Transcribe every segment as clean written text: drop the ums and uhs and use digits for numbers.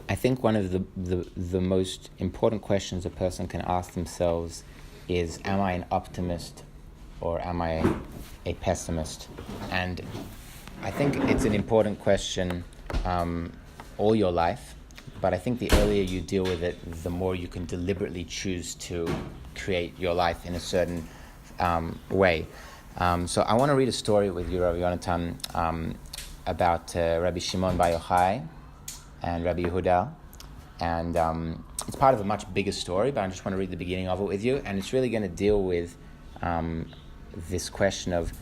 I think one of the most important questions a person can ask themselves is, am I an optimist or am I a pessimist? And I think it's an important question all your life, but I think the earlier you deal with it, the more you can deliberately choose to create your life in a certain way. So I want to read a story with you, Rabbi Yonatan, about Rabbi Shimon by Yochai and Rabbi Yehuda. And it's part of a much bigger story, but I just want to read the beginning of it with you. And it's really going to deal with this question of,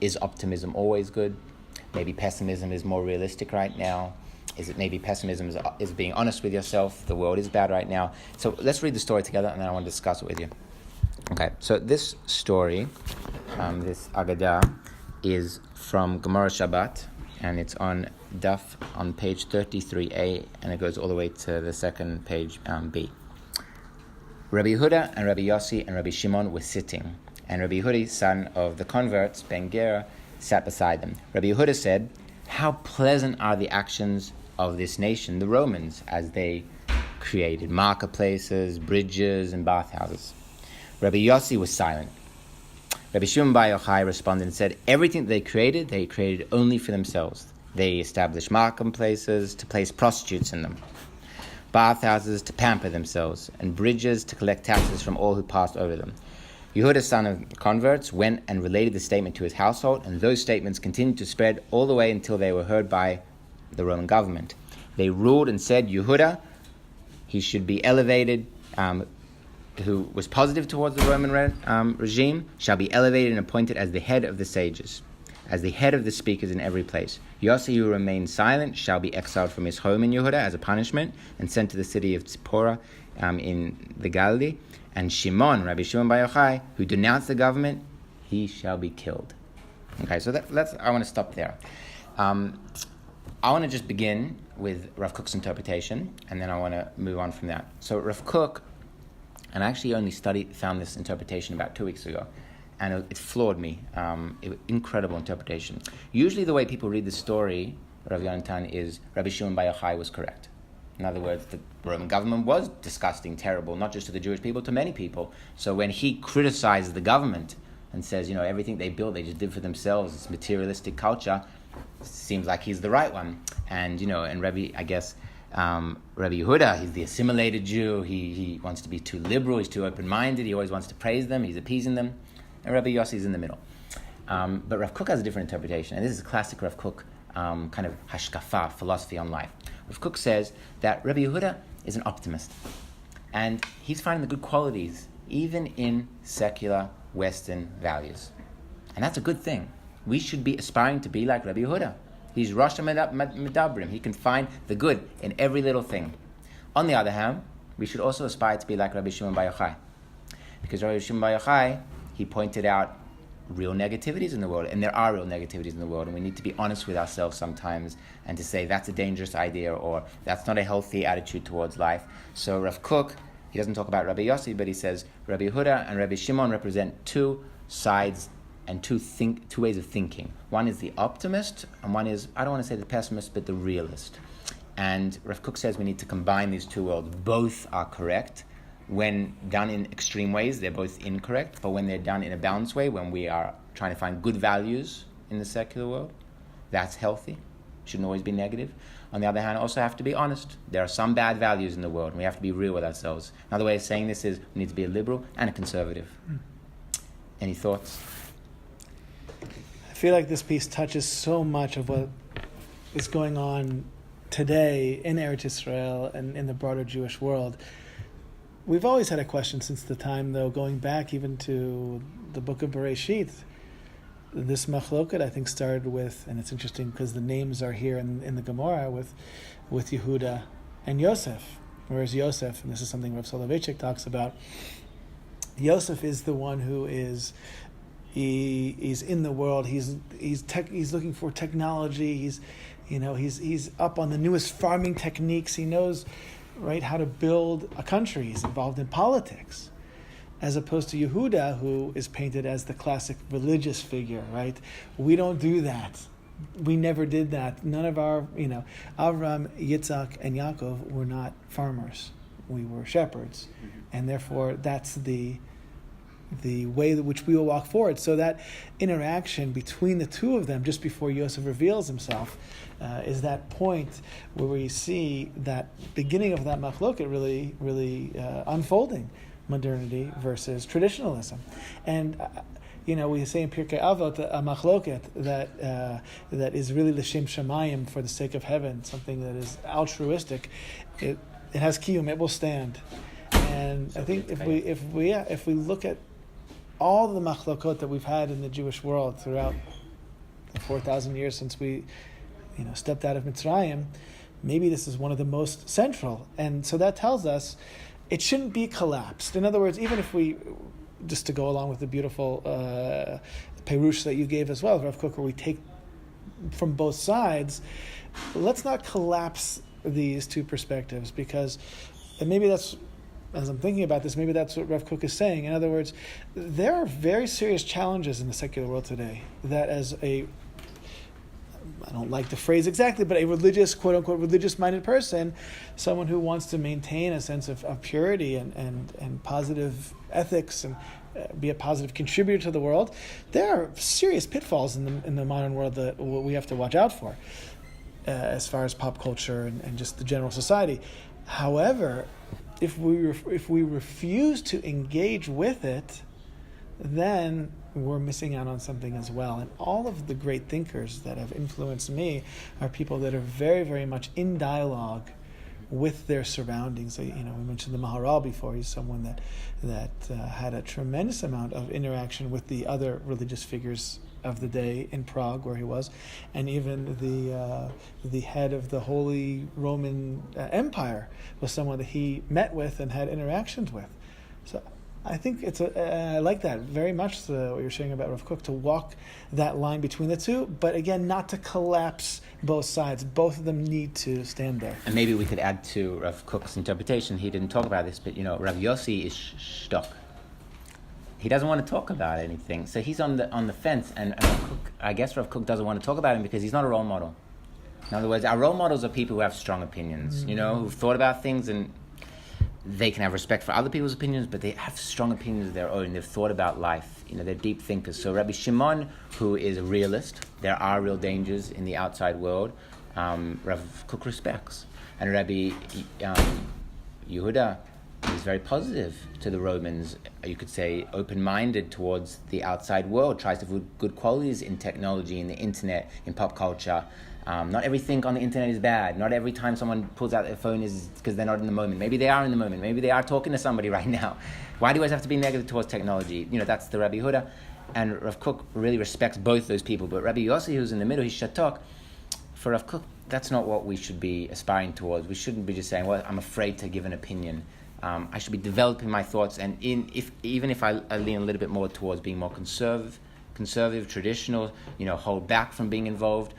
is optimism always good? Maybe pessimism is more realistic right now. Is it maybe pessimism is being honest with yourself? The world is bad right now. So let's read the story together, and then I want to discuss it with you. Okay, so this story, this Agada, is from Gemara Shabbat, and it's on Daf on page 33a, and it goes all the way to the second page, B. Rabbi Yehuda and Rabbi Yossi and Rabbi Shimon were sitting, and Rabbi Yehuda, son of the converts, Ben Gera, sat beside them. Rabbi Yehuda said, "How pleasant are the actions of this nation, the Romans, as they created marketplaces, bridges, and bathhouses." Rabbi Yossi was silent. Rabbi Shimon bar Yochai responded and said, "Everything they created only for themselves. They established marketplaces to place prostitutes in them, bathhouses to pamper themselves, and bridges to collect taxes from all who passed over them." Yehuda, son of converts, went and related the statement to his household, and those statements continued to spread all the way until they were heard by the Roman government. They ruled and said, Yehuda, he should be elevated, who was positive towards the Roman regime, shall be elevated and appointed as the head of the sages, as the head of the speakers in every place. Yossi, who remained silent, shall be exiled from his home in Yehuda as a punishment and sent to the city of Tzipora in the Galilee. And Shimon, Rabbi Shimon bar Yochai, who denounced the government, he shall be killed. Okay, so I want to stop there. I want to just begin with Rav Kook's interpretation, and then I want to move on from that. So Rav Kook, and I actually only found this interpretation about 2 weeks ago, and it floored me. Incredible interpretation. Usually the way people read the story, Rav Yonatan, is Rabbi Shimon bar Yochai was correct. In other words, the Roman government was disgusting, terrible, not just to the Jewish people, to many people. So when he criticizes the government and says, everything they built, they just did for themselves, it's materialistic culture, seems like he's the right one. And, and Rabbi Yehuda, he's the assimilated Jew, he wants to be too liberal, he's too open-minded, he always wants to praise them, he's appeasing them. And Rabbi Yossi is in the middle. But Rav Kook has a different interpretation, and this is a classic Rav Kook kind of hashkafa, philosophy on life. Rav Kook says that Rabbi Yehuda is an optimist, and he's finding the good qualities even in secular Western values. And that's a good thing. We should be aspiring to be like Rabbi Yehuda. He's Rosh Medabrim. He can find the good in every little thing. On the other hand, we should also aspire to be like Rabbi Shimon bar Yochai. Because Rabbi Shimon bar Yochai, he pointed out real negativities in the world, and there are real negativities in the world, and we need to be honest with ourselves sometimes and to say that's a dangerous idea or that's not a healthy attitude towards life. So Rav Kook, he doesn't talk about Rabbi Yossi, but he says Rabbi Yehuda and Rabbi Shimon represent two sides and two ways of thinking. One is the optimist, and one is, I don't want to say the pessimist, but the realist. And Rav Kook says we need to combine these two worlds. Both are correct. When done in extreme ways, they're both incorrect. But when they're done in a balanced way, when we are trying to find good values in the secular world, that's healthy. Shouldn't always be negative. On the other hand, also have to be honest. There are some bad values in the world, and we have to be real with ourselves. Another way of saying this is we need to be a liberal and a conservative. Any thoughts? I feel like this piece touches so much of what is going on today in Eretz Israel and in the broader Jewish world. We've always had a question since the time, though, going back even to the book of Bereshit. This machloket, I think, started with, and it's interesting because the names are here in the Gemara, with Yehuda and Yosef. Whereas Yosef, and this is something Rav Soloveitchik talks about, Yosef is the one who is... He's in the world. He's looking for technology. He's up on the newest farming techniques. He knows, right, how to build a country. He's involved in politics, as opposed to Yehuda, who is painted as the classic religious figure. Right? We don't do that. we never did that. None of our, Avram, Yitzhak, and Yaakov were not farmers. We were shepherds. And therefore, that's the way in which we will walk forward. So that interaction between the two of them, just before Yosef reveals himself, is that point where we see that beginning of that machloket really unfolding, modernity versus traditionalism. And we say in Pirkei Avot a machloket that is really l'shem shamayim, for the sake of heaven, something that is altruistic. It has kiyum. It will stand. And I think if we look at all the machlokot that we've had in the Jewish world throughout the 4,000 years since we stepped out of Mitzrayim, maybe this is one of the most central. And so that tells us it shouldn't be collapsed. In other words, even if we, just to go along with the beautiful perush that you gave as well, Rav Kook, where we take from both sides, let's not collapse these two perspectives, because maybe that's, as I'm thinking about this, maybe that's what Rav Kook is saying. In other words, there are very serious challenges in the secular world today that I don't like the phrase exactly, but a religious, quote-unquote, religious-minded person, someone who wants to maintain a sense of purity and positive ethics and be a positive contributor to the world, there are serious pitfalls in the modern world that we have to watch out for, as far as pop culture and just the general society. However, if we refuse to engage with it, then we're missing out on something as well. And all of the great thinkers that have influenced me are people that are very, very much in dialogue with their surroundings. We mentioned the Maharal before. He's someone that had a tremendous amount of interaction with the other religious figures of the day in Prague, where he was, and even the head of the Holy Roman Empire was someone that he met with and had interactions with. So I think I like that very much, what you're saying about Rav Kook, to walk that line between the two, but again, not to collapse both sides. Both of them need to stand there. And maybe we could add to Rav Kook's interpretation. He didn't talk about this, but Rav Yossi is stuck. He doesn't want to talk about anything, so he's on the fence. And Rav Kook, I guess Rav Kook doesn't want to talk about him because he's not a role model. In other words, our role models are people who have strong opinions, who've thought about things, and they can have respect for other people's opinions, but they have strong opinions of their own. They've thought about life. They're deep thinkers. So Rabbi Shimon, who is a realist, there are real dangers in the outside world, Rav Kook respects. And Rabbi Yehuda is very positive to the Romans. You could say open-minded towards the outside world, tries to put good qualities in technology, in the internet, in pop culture. Not everything on the internet is bad. Not every time someone pulls out their phone is because they're not in the moment. Maybe they are in the moment. Maybe they are talking to somebody right now. Why do you always have to be negative towards technology? That's the Rabbi Yehuda. And Rav Kook really respects both those people. But Rabbi Yossi, who's in the middle, he's shatok. For Rav Kook, that's not what we should be aspiring towards. We shouldn't be just saying, well, I'm afraid to give an opinion. I should be developing my thoughts. And even if I lean a little bit more towards being more conservative, traditional, hold back from being involved,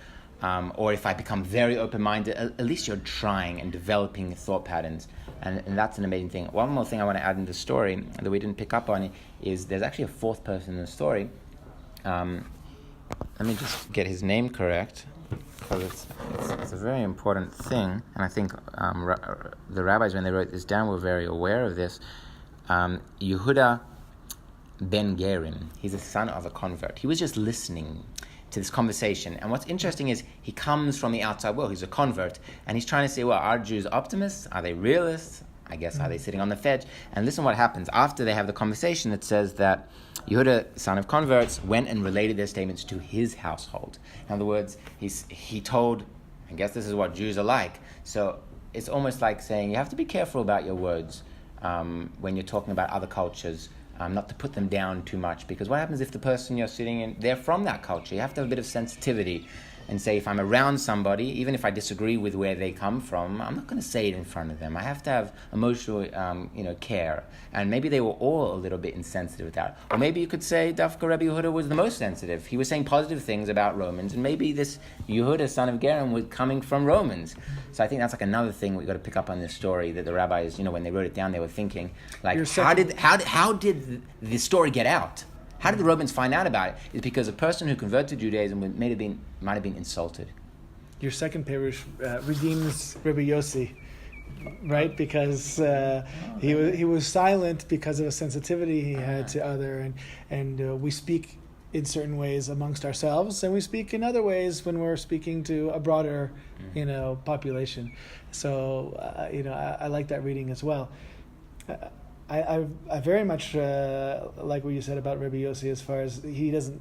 or if I become very open-minded, at least you're trying and developing thought patterns. And that's an amazing thing. One more thing I want to add in the story that we didn't pick up on is there's actually a fourth person in the story. Let me just get his name correct, because it's a very important thing. And I think the rabbis, when they wrote this down, were very aware of this. Yehuda ben Gerin, he's a son of a convert. He was just listening to this conversation. And what's interesting is he comes from the outside world. He's a convert, and he's trying to say, well, are Jews optimists? Are they realists? I guess, are they sitting on the fedge? And listen what happens. After they have the conversation, it says that Yehuda, son of converts, went and related their statements to his household. In other words, he told, I guess this is what Jews are like. So it's almost like saying you have to be careful about your words when you're talking about other cultures. Not to put them down too much, because what happens if the person you're sitting in, they're from that culture? You have to have a bit of sensitivity and say, if I'm around somebody, even if I disagree with where they come from, I'm not going to say it in front of them. I have to have emotional care. And maybe they were all a little bit insensitive with that. Or maybe you could say Dafka Rabbi Yehuda was the most sensitive. He was saying positive things about Romans, and maybe this Yehuda, son of Gerim, was coming from Romans. So I think that's like another thing we've got to pick up on this story, that the rabbis, when they wrote it down, they were thinking, like, how did the story get out? How did the Romans find out about it? It's because a person who converted to Judaism might have been insulted. Your second Perush redeems Rabbi Yossi, right? Because he was silent because of a sensitivity he had to other, and we speak in certain ways amongst ourselves, and we speak in other ways when we're speaking to a broader, population. So, I like that reading as well. I very much like what you said about Rabbi Yossi as far as he doesn't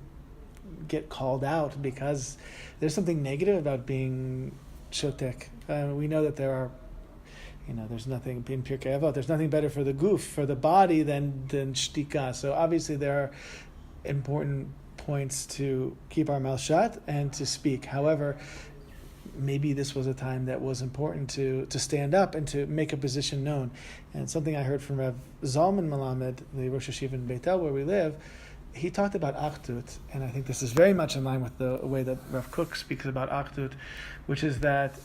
get called out because there's something negative about being shotek. We know that there are, there's nothing in Pirkei Avot. There's nothing better for the goof, for the body than shtika. So obviously there are important points to keep our mouth shut and to speak. However, maybe this was a time that was important to stand up and to make a position known. And something I heard from Rav Zalman Melamed, the Rosh Hashiva in Beit, where we live, he talked about Achdut, and I think this is very much in line with the way that Rav Kook speaks about Achdut, which is that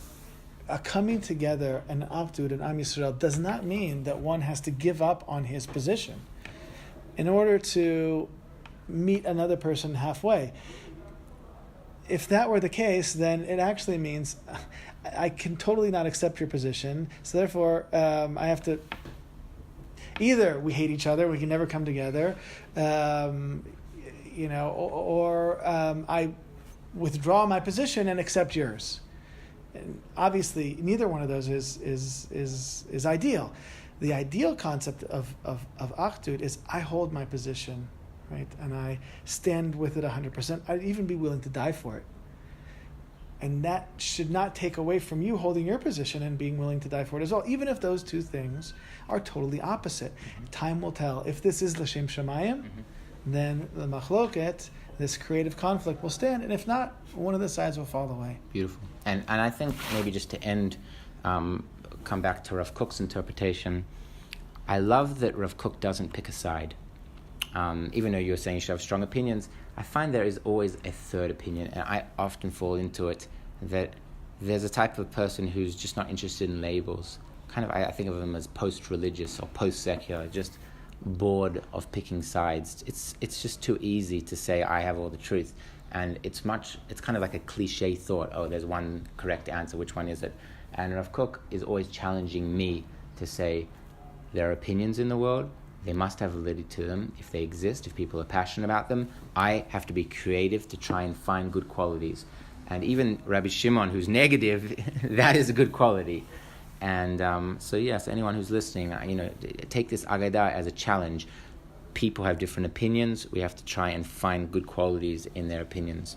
a coming together and Achdut and Am Yisrael does not mean that one has to give up on his position in order to meet another person halfway. If that were the case, then it actually means I can totally not accept your position, so therefore I have to... Either we hate each other, we can never come together, or I withdraw my position and accept yours. And obviously, neither one of those is ideal. The ideal concept of Achdut is I hold my position, right, and I stand with it 100%. I'd even be willing to die for it. And that should not take away from you holding your position and being willing to die for it as well, even if those two things are totally opposite. Mm-hmm. Time will tell. If this is L'Shem Shamayim, then the machloket, this creative conflict, will stand. And if not, one of the sides will fall away. Beautiful. And I think maybe just to end, come back to Rav Kook's interpretation. I love that Rav Kook doesn't pick a side. Even though you're saying you should have strong opinions, I find there is always a third opinion, and I often fall into it, that there's a type of person who's just not interested in labels. Kind of, I think of them as post-religious or post-secular, just bored of picking sides. It's just too easy to say I have all the truth, and it's kind of like a cliche thought. Oh, there's one correct answer. Which one is it? And Rav Kook is always challenging me to say there are opinions in the world. They must have validity to them if they exist, if people are passionate about them. I have to be creative to try and find good qualities. And even Rabbi Shimon, who's negative, that is a good quality. And so yes, anyone who's listening, take this Agada as a challenge. People have different opinions. We have to try and find good qualities in their opinions.